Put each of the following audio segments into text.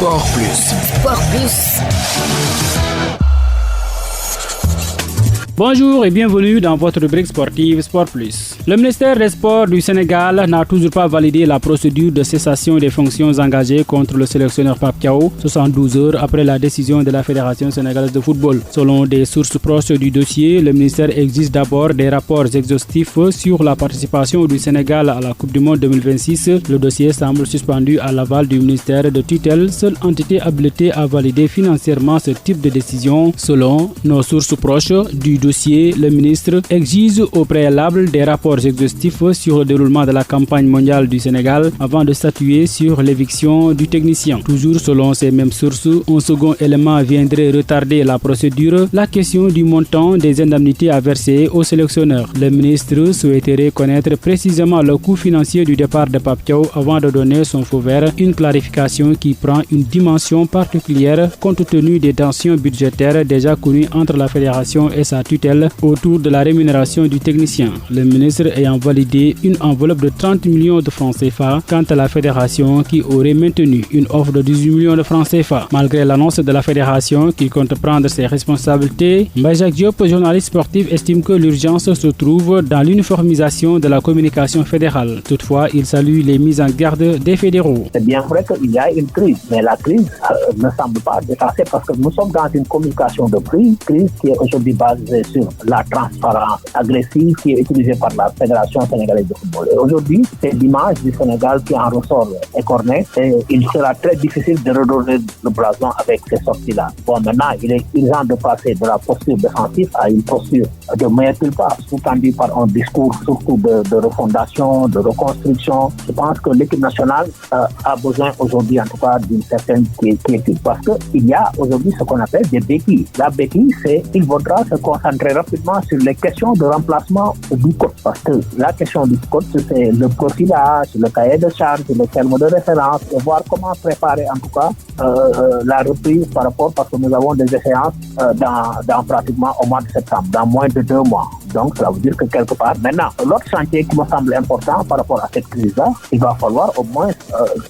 Sport Plus. Sport Plus. Bonjour et bienvenue dans votre rubrique sportive Sport Plus. Le ministère des Sports du Sénégal n'a toujours pas validé la procédure de cessation des fonctions engagées contre le sélectionneur Pape Thiaw 72 heures après la décision de la Fédération sénégalaise de football. Selon des sources proches du dossier, le ministère exige d'abord des rapports exhaustifs sur la participation du Sénégal à la Coupe du Monde 2026. Le dossier semble suspendu à l'aval du ministère de tutelle, seule entité habilitée à valider financièrement ce type de décision. Selon nos sources proches du dossier, le ministre exige au préalable des rapports exhaustifs sur le déroulement de la campagne mondiale du Sénégal avant de statuer sur l'éviction du technicien. Toujours selon ces mêmes sources, un second élément viendrait retarder la procédure, la question du montant des indemnités à verser aux sélectionneurs. Le ministre souhaiterait connaître précisément le coût financier du départ de Pape Thiaw avant de donner son feu vert, une clarification qui prend une dimension particulière compte tenu des tensions budgétaires déjà connues entre la fédération et sa tutelle autour de la rémunération du technicien. Le ministre ayant validé une enveloppe de 30 millions de francs CFA, quant à la fédération qui aurait maintenu une offre de 18 millions de francs CFA. Malgré l'annonce de la fédération qui compte prendre ses responsabilités, Jacques Diop, journaliste sportif, estime que l'urgence se trouve dans l'uniformisation de la communication fédérale. Toutefois, il salue les mises en garde des fédéraux. C'est bien vrai qu'il y a une crise, mais la crise ne semble pas dépassée parce que nous sommes dans une communication de crise qui est aujourd'hui basée sur la transparence agressive qui est utilisée par la Fédération sénégalaise de football. Et aujourd'hui, c'est l'image du Sénégal qui en ressort écornée et il sera très difficile de redonner le blason avec ces sorties-là. Bon, maintenant, il est urgent de passer de la posture défensive à une posture de meilleur culpa, sous-tendu par un discours surtout de refondation, de reconstruction. Je pense que l'équipe nationale a besoin aujourd'hui, en tout cas, d'une certaine quiétude parce qu'il y a aujourd'hui ce qu'on appelle des béquilles. La béquille, c'est qu'il faudra se concentrer rapidement sur les questions de remplacement du coach. Parce que la question du coach, c'est le profilage, le cahier de charge, le terme de référence, et voir comment préparer en tout cas la reprise par rapport, parce que nous avons des échéances dans pratiquement au mois de septembre, dans moins de 2 mois. Donc, cela veut dire que quelque part, maintenant, l'autre chantier qui me semble important par rapport à cette crise-là, il va falloir au moins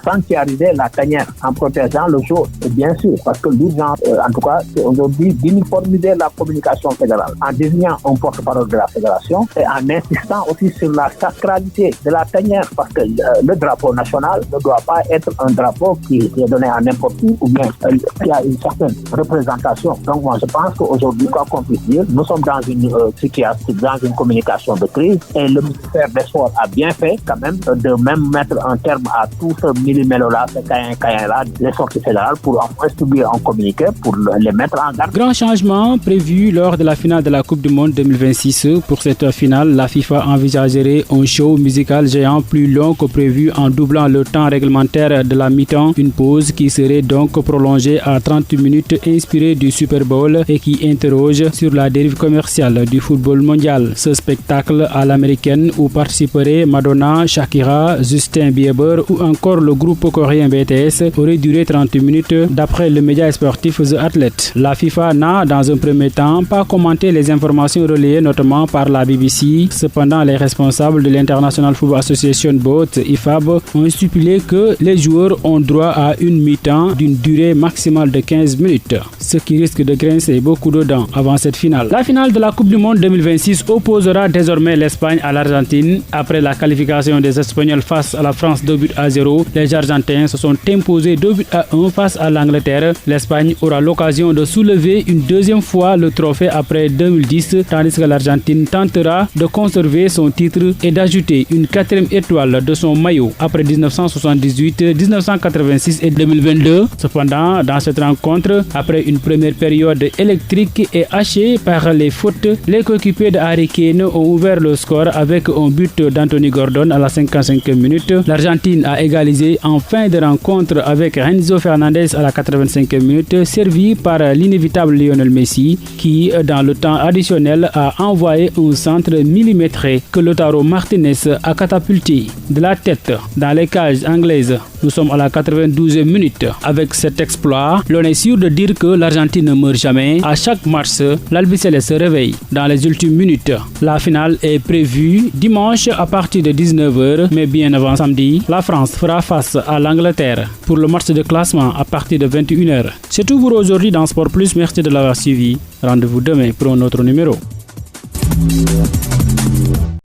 sanctuariser la tanière en protégeant le jour, et bien sûr, parce que l'urgence, en tout cas, c'est aujourd'hui d'uniformiser la communication fédérale en désignant un porte-parole de la fédération et en insistant aussi sur la sacralité de la tanière, parce que le drapeau national ne doit pas être un drapeau qui est donné à n'importe qui ou bien qui a une certaine représentation. Donc, moi, je pense qu'aujourd'hui, quoi qu'on puisse dire, nous sommes dans une situation, dans une communication de crise et le ministère des Sports a bien fait quand même de même mettre un terme à tout ce millimélo-là, ce caïn-là, les sorties fédérales pour en distribuer un communiqué pour les mettre en garde. Grand changement prévu lors de la finale de la Coupe du Monde 2026. Pour cette finale, la FIFA envisagerait un show musical géant plus long que prévu en doublant le temps réglementaire de la mi-temps, une pause qui serait donc prolongée à 30 minutes inspirée du Super Bowl et qui interroge sur la dérive commerciale du football mondial. Ce spectacle à l'américaine où participeraient Madonna, Shakira, Justin Bieber ou encore le groupe coréen BTS aurait duré 30 minutes d'après le média sportif The Athlete. La FIFA n'a dans un premier temps pas commenté les informations relayées notamment par la BBC. Cependant, les responsables de l'International Football Association Board, IFAB, ont stipulé que les joueurs ont droit à une mi-temps d'une durée maximale de 15 minutes, ce qui risque de grincer beaucoup de dents avant cette finale. La finale de la Coupe du Monde 2026 opposera désormais l'Espagne à l'Argentine. Après la qualification des Espagnols face à la France 2-0, les Argentins se sont imposés 2-1 face à l'Angleterre. L'Espagne aura l'occasion de soulever une deuxième fois le trophée après 2010, tandis que l'Argentine tentera de conserver son titre et d'ajouter une 4e étoile de son maillot après 1978, 1986 et 2022. Cependant, dans cette rencontre, après une première période électrique et hachée par les fautes, les coéquipiers de Harry Kane ont ouvert le score avec un but d'Anthony Gordon à la 55e minute. L'Argentine a égalisé en fin de rencontre avec Enzo Fernandez à la 85e minute, servi par l'inévitable Lionel Messi qui, dans le temps additionnel, a envoyé un centre millimétré que Lautaro Martinez a catapulté de la tête dans les cages anglaises. Nous sommes à la 92e minute. Avec cet exploit, l'on est sûr de dire que l'Argentine ne meurt jamais. À chaque match, l'Albiceleste se réveille dans les ultimes minutes minutes. La finale est prévue dimanche à partir de 19h, mais bien avant samedi, la France fera face à l'Angleterre pour le match de classement à partir de 21h. C'est tout pour aujourd'hui dans Sport Plus. Merci de l'avoir suivi. Rendez-vous demain pour un autre numéro.